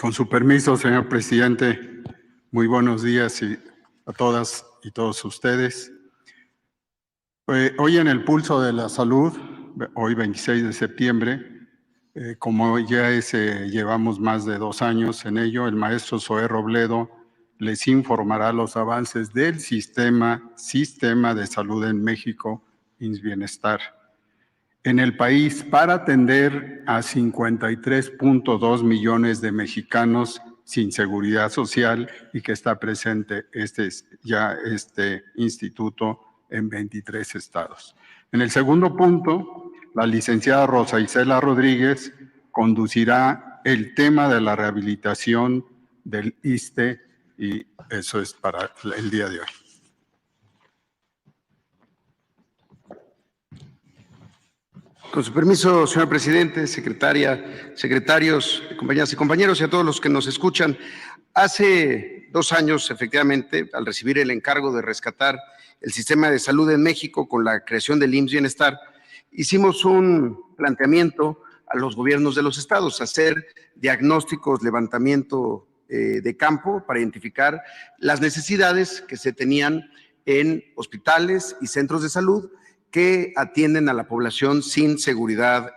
Con su permiso, señor presidente, muy buenos días a todas y todos ustedes. Hoy en el Pulso de la Salud, hoy 26 de septiembre, como ya llevamos más de 2 años en ello, el maestro Zoé Robledo les informará los avances del sistema de salud en México, IMSS Bienestar, en el país para atender a 53.2 millones de mexicanos sin seguridad social y que está presente este instituto en 23 estados. En el segundo punto, la licenciada Rosa Isela Rodríguez conducirá el tema de la rehabilitación del ISSSTE y eso es para el día de hoy. Con su permiso, señor presidente, secretaria, secretarios, compañeras y compañeros y a todos los que nos escuchan. Hace 2 años, efectivamente, al recibir el encargo de rescatar el sistema de salud en México con la creación del IMSS Bienestar, hicimos un planteamiento a los gobiernos de los estados, hacer diagnósticos, levantamiento de campo para identificar las necesidades que se tenían en hospitales y centros de salud que atienden a la población sin seguridad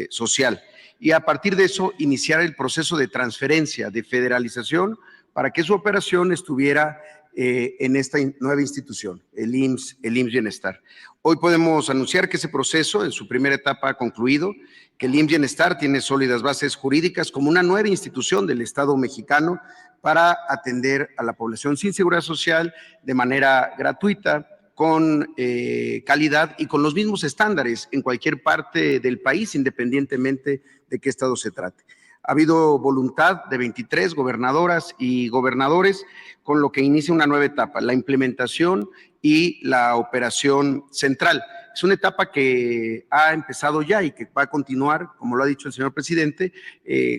social. Y a partir de eso, iniciar el proceso de transferencia, de federalización, para que su operación estuviera en esta nueva institución, el IMSS Bienestar. Hoy podemos anunciar que ese proceso en su primera etapa ha concluido, que el IMSS Bienestar tiene sólidas bases jurídicas como una nueva institución del Estado mexicano para atender a la población sin seguridad social de manera gratuita, con calidad y con los mismos estándares en cualquier parte del país, independientemente de qué estado se trate. Ha habido voluntad de 23 gobernadoras y gobernadores, con lo que inicia una nueva etapa, la implementación y la operación central. Es una etapa que ha empezado ya y que va a continuar, como lo ha dicho el señor presidente,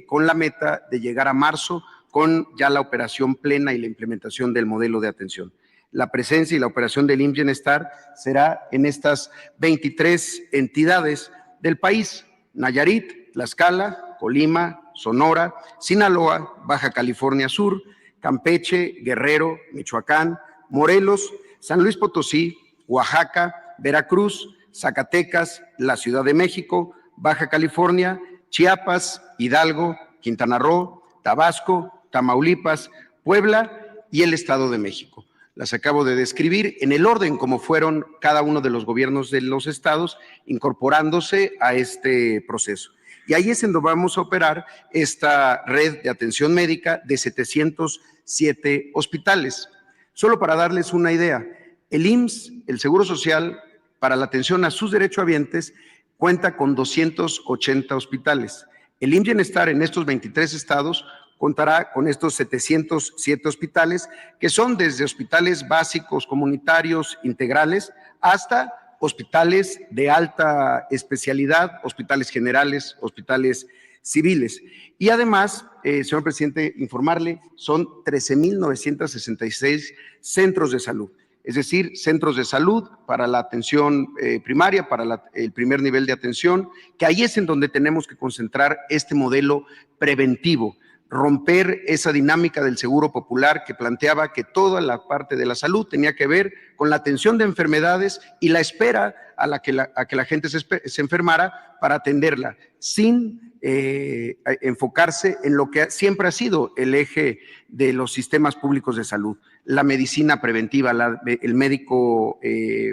con la meta de llegar a marzo con ya la operación plena y la implementación del modelo de atención. La presencia y la operación del IMSS Bienestar será en estas 23 entidades del país: Nayarit, Tlaxcala, Colima, Sonora, Sinaloa, Baja California Sur, Campeche, Guerrero, Michoacán, Morelos, San Luis Potosí, Oaxaca, Veracruz, Zacatecas, la Ciudad de México, Baja California, Chiapas, Hidalgo, Quintana Roo, Tabasco, Tamaulipas, Puebla y el Estado de México. Las acabo de describir en el orden como fueron cada uno de los gobiernos de los estados incorporándose a este proceso. Y ahí es en donde vamos a operar esta red de atención médica de 707 hospitales. Solo para darles una idea, el IMSS, el Seguro Social, para la atención a sus derechohabientes, cuenta con 280 hospitales. El IMSS Bienestar en estos 23 estados contará con estos 707 hospitales, que son desde hospitales básicos, comunitarios, integrales, hasta hospitales de alta especialidad, hospitales generales, hospitales civiles. Y además, señor presidente, informarle, son 13,966 centros de salud, es decir, centros de salud para la atención primaria, para el primer nivel de atención, que ahí es en donde tenemos que concentrar este modelo preventivo, romper esa dinámica del seguro popular que planteaba que toda la parte de la salud tenía que ver con la atención de enfermedades y la espera a que la gente se enfermara para atenderla, sin enfocarse en lo que siempre ha sido el eje de los sistemas públicos de salud, la medicina preventiva, el médico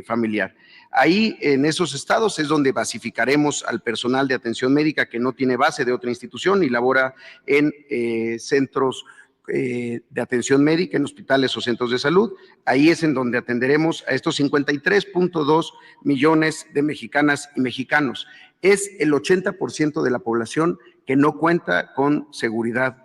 familiar. Ahí, en esos estados, es donde basificaremos al personal de atención médica que no tiene base de otra institución y labora en centros de atención médica, en hospitales o centros de salud. Ahí es en donde atenderemos a estos 53.2 millones de mexicanas y mexicanos. Es el 80% de la población que no cuenta con seguridad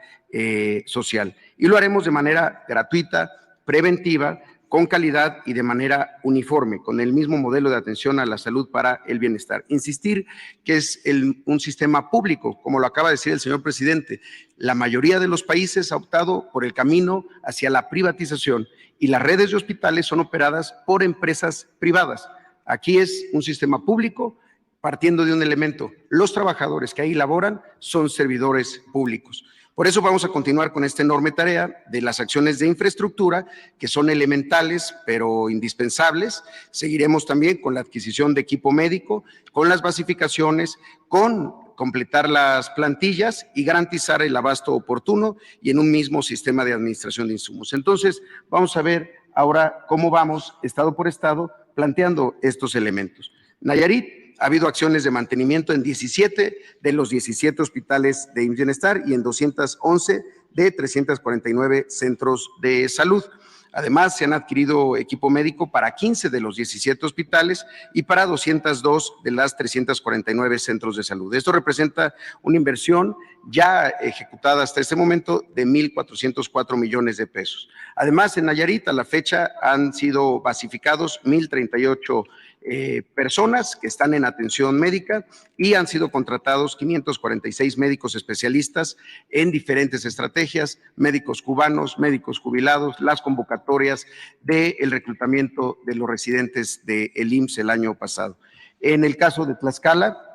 social. Y lo haremos de manera gratuita, preventiva, con calidad y de manera uniforme, con el mismo modelo de atención a la salud para el bienestar. Insistir que es un sistema público, como lo acaba de decir el señor presidente. La mayoría de los países ha optado por el camino hacia la privatización y las redes de hospitales son operadas por empresas privadas. Aquí es un sistema público partiendo de un elemento: los trabajadores que ahí laboran son servidores públicos. Por eso vamos a continuar con esta enorme tarea de las acciones de infraestructura, que son elementales pero indispensables. Seguiremos también con la adquisición de equipo médico, con las basificaciones, con completar las plantillas y garantizar el abasto oportuno y en un mismo sistema de administración de insumos. Entonces, vamos a ver ahora cómo vamos, estado por estado, planteando estos elementos. Nayarit, ha habido acciones de mantenimiento en 17 de los 17 hospitales de IMSS Bienestar y en 211 de 349 centros de salud. Además, se han adquirido equipo médico para 15 de los 17 hospitales y para 202 de las 349 centros de salud. Esto representa una inversión ya ejecutada hasta este momento de 1,404 millones de pesos. Además, en Nayarit, a la fecha, han sido basificados 1,038 personas que están en atención médica y han sido contratados 546 médicos especialistas en diferentes estrategias, médicos cubanos, médicos jubilados, las convocatorias del reclutamiento de los residentes del IMSS el año pasado. En el caso de Tlaxcala,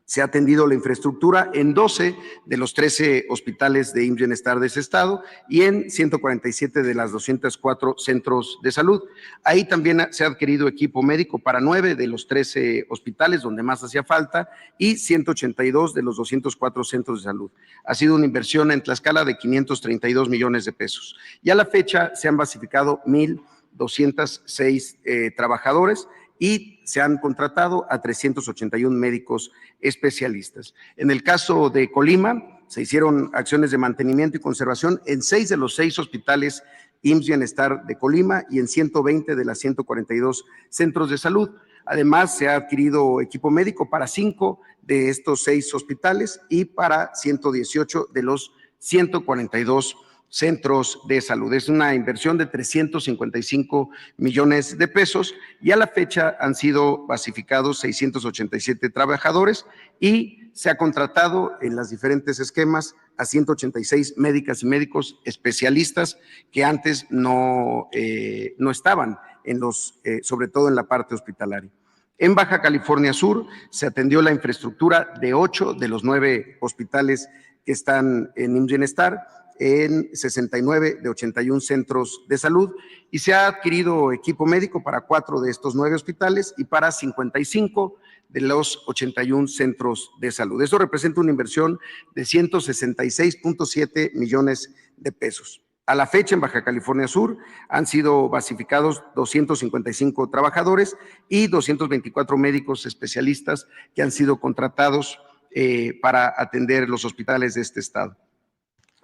se ha atendido la infraestructura en 12 de los 13 hospitales de IMSS Bienestar de ese estado y en 147 de las 204 centros de salud. Ahí también se ha adquirido equipo médico para 9 de los 13 hospitales donde más hacía falta y 182 de los 204 centros de salud. Ha sido una inversión en Tlaxcala de 532 millones de pesos. Y a la fecha se han basificado 1,206 trabajadores y se han contratado a 381 médicos especialistas. En el caso de Colima, se hicieron acciones de mantenimiento y conservación en 6 de los 6 hospitales IMSS Bienestar de Colima y en 120 de las 142 centros de salud. Además, se ha adquirido equipo médico para 5 de estos 6 hospitales y para 118 de los 142 centros de salud. Es una inversión de 355 millones de pesos y a la fecha han sido basificados 687 trabajadores y se ha contratado en los diferentes esquemas a 186 médicas y médicos especialistas que antes no estaban sobre todo en la parte hospitalaria. En Baja California Sur se atendió la infraestructura de 8 de los 9 hospitales que están en IMSS Bienestar, en 69 de 81 centros de salud y se ha adquirido equipo médico para 4 de estos 9 hospitales y para 55 de los 81 centros de salud. Eso representa una inversión de 166.7 millones de pesos. A la fecha, en Baja California Sur han sido basificados 255 trabajadores y 224 médicos especialistas que han sido contratados para atender los hospitales de este estado.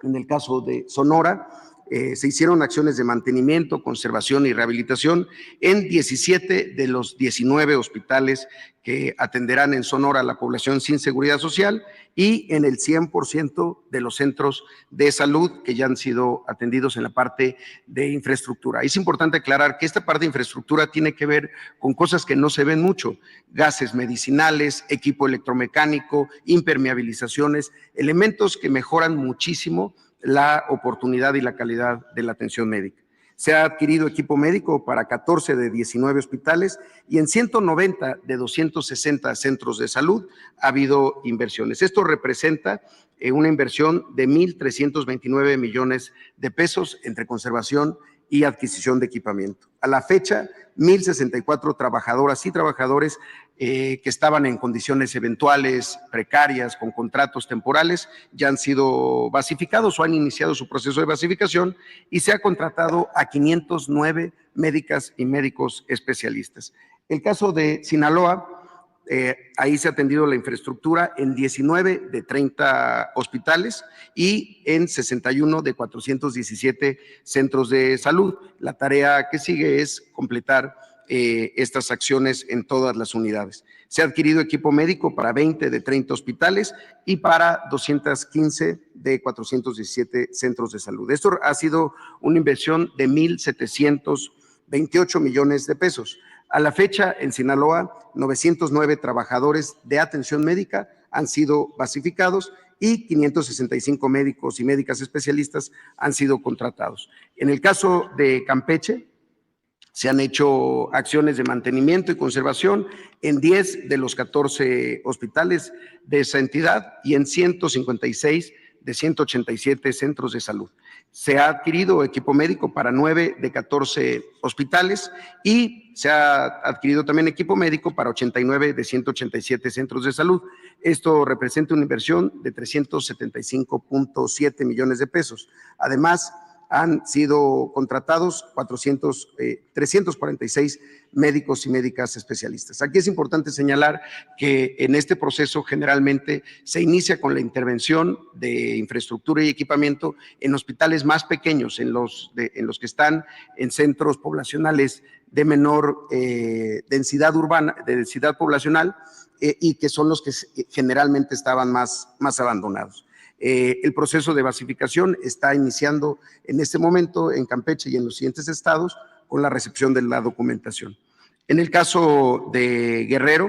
En el caso de Sonora, se hicieron acciones de mantenimiento, conservación y rehabilitación en 17 de los 19 hospitales que atenderán en Sonora a la población sin seguridad social y en el 100% de los centros de salud que ya han sido atendidos en la parte de infraestructura. Es importante aclarar que esta parte de infraestructura tiene que ver con cosas que no se ven mucho: gases medicinales, equipo electromecánico, impermeabilizaciones, elementos que mejoran muchísimo la oportunidad y la calidad de la atención médica. Se ha adquirido equipo médico para 14 de 19 hospitales y en 190 de 260 centros de salud ha habido inversiones. Esto representa una inversión de 1,329 millones de pesos entre conservación y adquisición de equipamiento. A la fecha, 1,064 trabajadoras y trabajadores que estaban en condiciones eventuales, precarias, con contratos temporales, ya han sido basificados o han iniciado su proceso de basificación y se ha contratado a 509 médicas y médicos especialistas. El caso de Sinaloa, ahí se ha atendido la infraestructura en 19 de 30 hospitales y en 61 de 417 centros de salud. La tarea que sigue es completar estas acciones en todas las unidades. Se ha adquirido equipo médico para 20 de 30 hospitales y para 215 de 417 centros de salud. Esto ha sido una inversión de 1,728 millones de pesos. A la fecha, en Sinaloa, 909 trabajadores de atención médica han sido basificados y 565 médicos y médicas especialistas han sido contratados. En el caso de Campeche, se han hecho acciones de mantenimiento y conservación en 10 de los 14 hospitales de esa entidad y en 156 de 187 centros de salud. Se ha adquirido equipo médico para 9 de 14 hospitales y se ha adquirido también equipo médico para 89 de 187 centros de salud. Esto representa una inversión de 375.7 millones de pesos. Además, han sido contratados 346 médicos y médicas especialistas. Aquí es importante señalar que en este proceso generalmente se inicia con la intervención de infraestructura y equipamiento en hospitales más pequeños, en los que están en centros poblacionales de menor densidad urbana, de densidad poblacional, y que son los que generalmente estaban más abandonados. El proceso de basificación está iniciando en este momento en Campeche y en los siguientes estados con la recepción de la documentación. En el caso de Guerrero,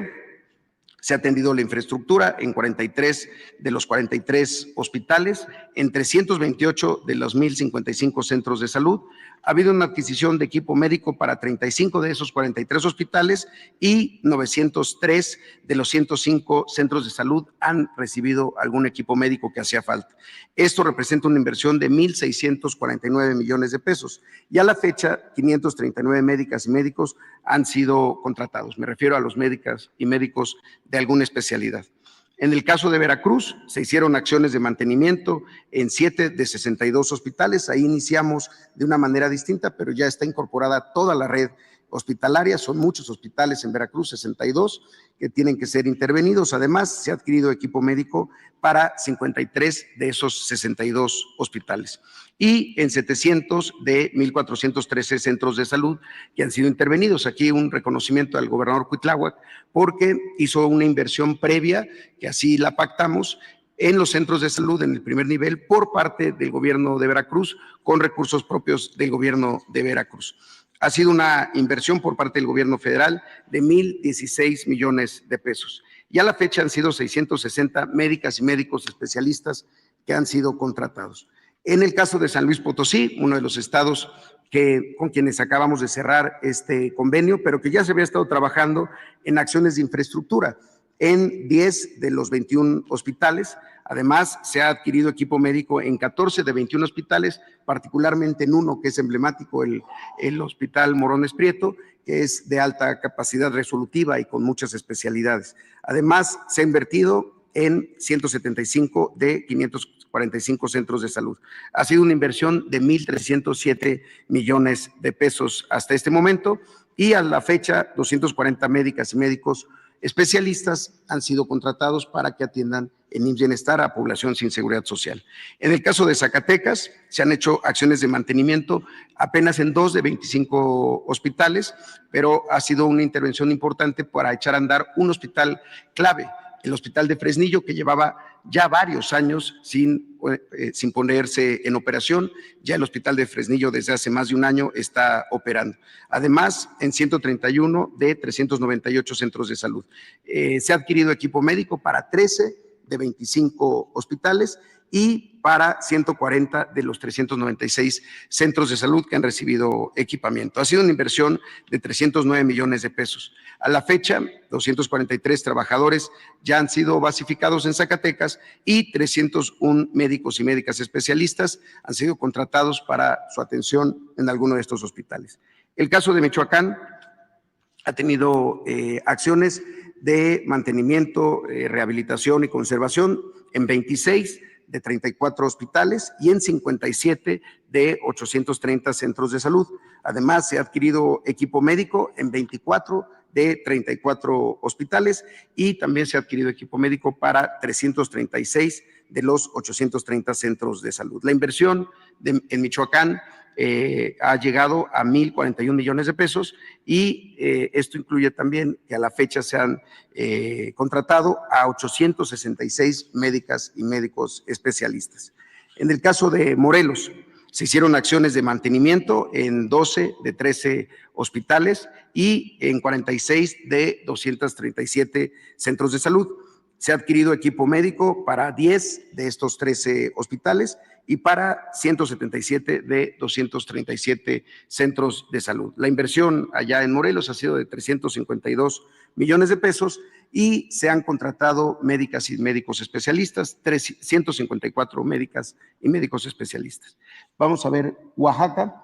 se ha atendido la infraestructura en 43 de los 43 hospitales, en 328 de los 1,055 centros de salud. Ha habido una adquisición de equipo médico para 35 de esos 43 hospitales y 903 de los 105 centros de salud han recibido algún equipo médico que hacía falta. Esto representa una inversión de 1,649 millones de pesos y a la fecha 539 médicas y médicos han sido contratados. Me refiero a los médicas y médicos de alguna especialidad. En el caso de Veracruz, se hicieron acciones de mantenimiento en 7 de 62 hospitales. Ahí iniciamos de una manera distinta, pero ya está incorporada toda la red hospitalaria. Son muchos hospitales en Veracruz, 62, que tienen que ser intervenidos. Además, se ha adquirido equipo médico para 53 de esos 62 hospitales. Y en 700 de 1,413 centros de salud que han sido intervenidos. Aquí un reconocimiento al gobernador Cuitláhuac porque hizo una inversión previa, que así la pactamos, en los centros de salud en el primer nivel por parte del gobierno de Veracruz con recursos propios del gobierno de Veracruz. Ha sido una inversión por parte del gobierno federal de 1,016 millones de pesos. Y a la fecha han sido 660 médicas y médicos especialistas que han sido contratados. En el caso de San Luis Potosí, uno de los estados con quienes acabamos de cerrar este convenio, pero que ya se había estado trabajando en acciones de infraestructura en 10 de los 21 hospitales. Además, se ha adquirido equipo médico en 14 de 21 hospitales, particularmente en uno que es emblemático, el Hospital Morones Prieto, que es de alta capacidad resolutiva y con muchas especialidades. Además, se ha invertido en 175 de 545 centros de salud. Ha sido una inversión de 1,307 millones de pesos hasta este momento y a la fecha 240 médicas y médicos especialistas han sido contratados para que atiendan en IMSS Bienestar a población sin seguridad social. En el caso de Zacatecas, se han hecho acciones de mantenimiento apenas en 2 de 25 hospitales, pero ha sido una intervención importante para echar a andar un hospital clave, el Hospital de Fresnillo, que llevaba ya varios años sin ponerse en operación. Ya el Hospital de Fresnillo desde hace más de un año está operando. Además, en 131 de 398 centros de salud. Se ha adquirido equipo médico para 13 de 25 hospitales y para 140 de los 396 centros de salud que han recibido equipamiento. Ha sido una inversión de 309 millones de pesos. A la fecha, 243 trabajadores ya han sido basificados en Zacatecas y 301 médicos y médicas especialistas han sido contratados para su atención en alguno de estos hospitales. El caso de Michoacán ha tenido acciones de mantenimiento, rehabilitación y conservación en 26 de 34 hospitales y en 57 de 830 centros de salud. Además, se ha adquirido equipo médico en 24 de 34 hospitales y también se ha adquirido equipo médico para 336 de los 830 centros de salud. La inversión en Michoacán ha llegado a 1,041 millones de pesos y esto incluye también que a la fecha se han contratado a 866 médicas y médicos especialistas. En el caso de Morelos, se hicieron acciones de mantenimiento en 12 de 13 hospitales y en 46 de 237 centros de salud. Se ha adquirido equipo médico para 10 de estos 13 hospitales y para 177 de 237 centros de salud. La inversión allá en Morelos ha sido de 352 millones de pesos y se han contratado médicas y médicos especialistas, 354 médicas y médicos especialistas. Vamos a ver Oaxaca.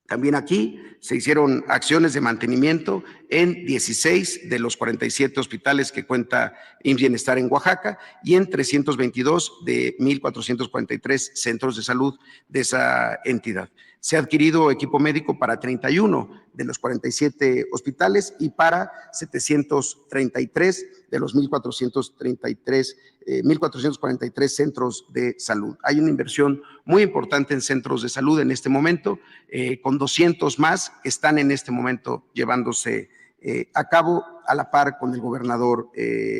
También aquí se hicieron acciones de mantenimiento en 16 de los 47 hospitales que cuenta IMSS Bienestar en Oaxaca y en 322 de 1,443 centros de salud de esa entidad. Se ha adquirido equipo médico para 31 de los 47 hospitales y para 733 de los 1,443 centros de salud. Hay una inversión muy importante en centros de salud en este momento, con 200 más que están en este momento llevándose a cabo a la par con el gobernador,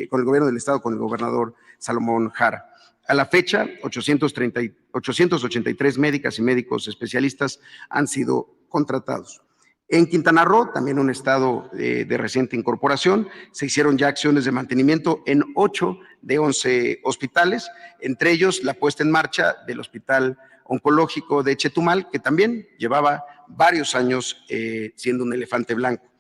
con el gobierno del estado, con el gobernador Salomón Jara. A la fecha, 883 médicas y médicos especialistas han sido contratados. En Quintana Roo, también un estado de reciente incorporación, se hicieron ya acciones de mantenimiento en 8 de 11 hospitales, entre ellos la puesta en marcha del Hospital Oncológico de Chetumal, que también llevaba varios años siendo un elefante blanco.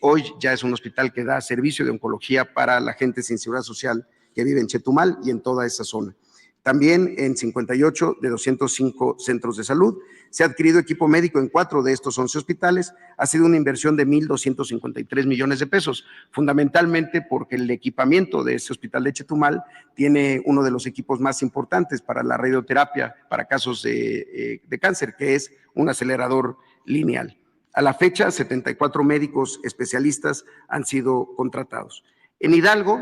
Hoy ya es un hospital que da servicio de oncología para la gente sin seguridad social que vive en Chetumal y en toda esa zona. También en 58 de 205 centros de salud. Se ha adquirido equipo médico en 4 de estos 11 hospitales. Ha sido una inversión de 1,253 millones de pesos, fundamentalmente porque el equipamiento de ese hospital de Chetumal tiene uno de los equipos más importantes para la radioterapia para casos de cáncer, que es un acelerador lineal. A la fecha, 74 médicos especialistas han sido contratados. En Hidalgo,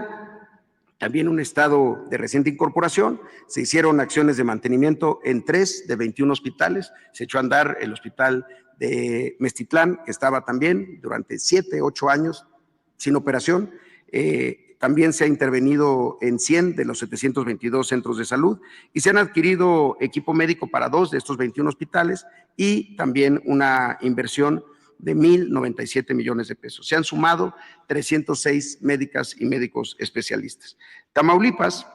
también un estado de reciente incorporación, se hicieron acciones de mantenimiento en 3 de 21 hospitales. Se echó a andar el hospital de Meztitlán, que estaba también durante 7, 8 años sin operación. También se ha intervenido en 100 de los 722 centros de salud y se han adquirido equipo médico para 2 de estos 21 hospitales y también una inversión de 1,097 millones de pesos. Se han sumado 306 médicas y médicos especialistas. Tamaulipas,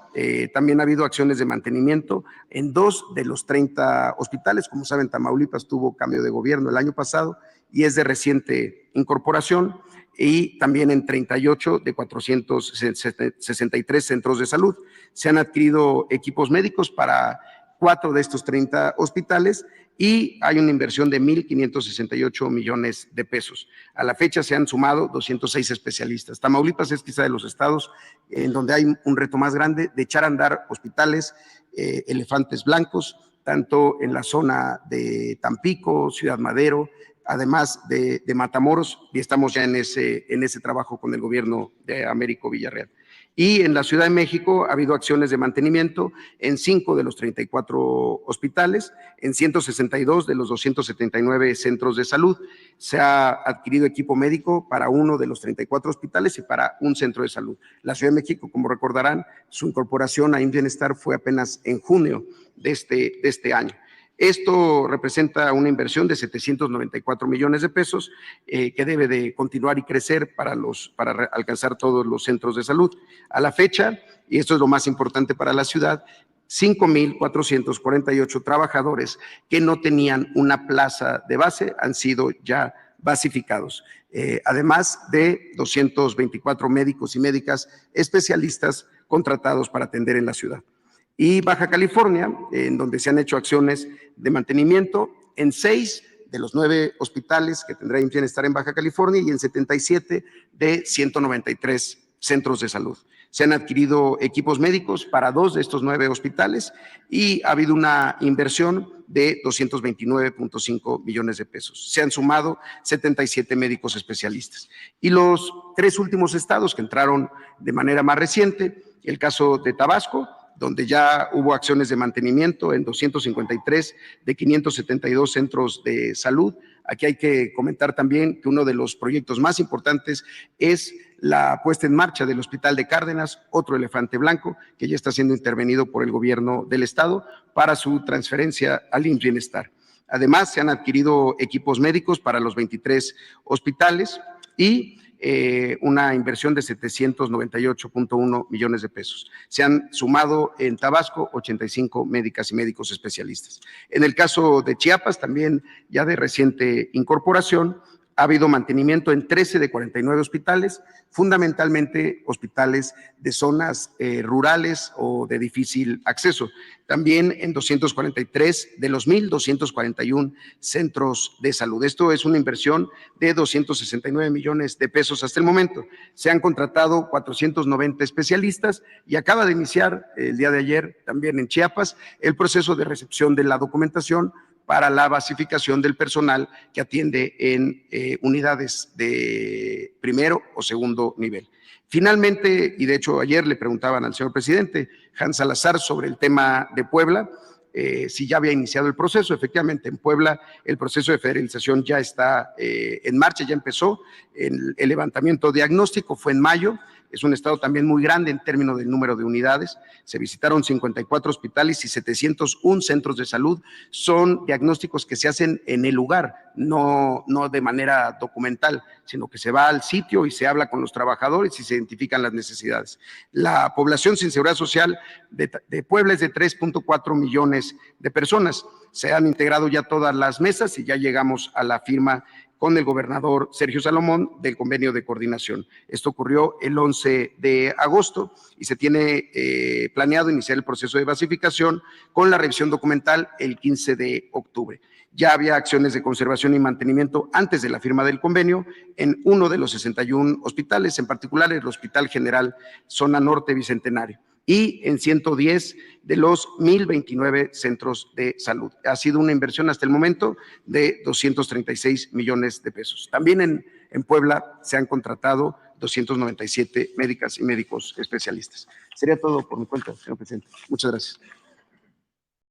también ha habido acciones de mantenimiento en 2 de los 30 hospitales. Como saben, Tamaulipas tuvo cambio de gobierno el año pasado y es de reciente incorporación, y también en 38 de 463 centros de salud. Se han adquirido equipos médicos para 4 de estos 30 hospitales y hay una inversión de 1,568 millones de pesos. A la fecha se han sumado 206 especialistas. Tamaulipas es quizá de los estados en donde hay un reto más grande de echar a andar hospitales elefantes blancos, tanto en la zona de Tampico, Ciudad Madero, además de Matamoros, y estamos ya en ese trabajo con el gobierno de Américo Villarreal. Y en la Ciudad de México ha habido acciones de mantenimiento en 5 de los 34 hospitales, en 162 de los 279 centros de salud. Se ha adquirido equipo médico para 1 de los 34 hospitales y para un centro de salud. La Ciudad de México, como recordarán, su incorporación a IMSS Bienestar fue apenas en junio de este año. Esto representa una inversión de 794 millones de pesos que debe de continuar y crecer para alcanzar todos los centros de salud. A la fecha, y esto es lo más importante para la ciudad, 5,448 trabajadores que no tenían una plaza de base han sido ya basificados, además de 224 médicos y médicas especialistas contratados para atender en la ciudad. Y Baja California, en donde se han hecho acciones de mantenimiento en 6 de los 9 hospitales que tendrá IMSS Bienestar en Baja California y en 77 de 193 centros de salud. Se han adquirido equipos médicos para 2 de estos 9 hospitales y ha habido una inversión de 229.5 millones de pesos. Se han sumado 77 médicos especialistas. Y los 3 últimos estados que entraron de manera más reciente, el caso de Tabasco, donde ya hubo acciones de mantenimiento en 253 de 572 centros de salud. Aquí hay que comentar también que uno de los proyectos más importantes es la puesta en marcha del Hospital de Cárdenas, otro elefante blanco que ya está siendo intervenido por el gobierno del estado para su transferencia al IMSS Bienestar. Además, se han adquirido equipos médicos para los 23 hospitales y una inversión de 798.1 millones de pesos. Se han sumado en Tabasco 85 médicas y médicos especialistas. En el caso de Chiapas, también ya de reciente incorporación, Ha habido mantenimiento en 13 de 49 hospitales, fundamentalmente hospitales de zonas rurales o de difícil acceso. También en 243 de los 1,241 centros de salud. Esto es una inversión de 269 millones de pesos hasta el momento. Se han contratado 490 especialistas y acaba de iniciar el día de ayer, también en Chiapas, el proceso de recepción de la documentación para la basificación del personal que atiende en unidades de primero o segundo nivel. Finalmente, y de hecho ayer le preguntaban al señor presidente Hans Salazar sobre el tema de Puebla, si ya había iniciado el proceso. Efectivamente, en Puebla el proceso de federalización ya está en marcha, ya empezó. El levantamiento diagnóstico fue en mayo. Es un estado también muy grande en términos del número de unidades. Se visitaron 54 hospitales y 701 centros de salud. Son diagnósticos que se hacen en el lugar, no de manera documental, sino que se va al sitio y se habla con los trabajadores y se identifican las necesidades. La población sin seguridad social de Puebla es de 3.4 millones de personas. Se han integrado ya todas las mesas y ya llegamos a la firma con el gobernador Sergio Salomón del convenio de coordinación. Esto ocurrió el 11 de agosto y se tiene planeado iniciar el proceso de basificación con la revisión documental el 15 de octubre. Ya había acciones de conservación y mantenimiento antes de la firma del convenio en uno de los 61 hospitales, en particular el Hospital General Zona Norte Bicentenario, y en 110 de los 1,029 centros de salud. Ha sido una inversión hasta el momento de 236 millones de pesos. También en Puebla se han contratado 297 médicas y médicos especialistas. Sería todo por mi cuenta, señor presidente. Muchas gracias.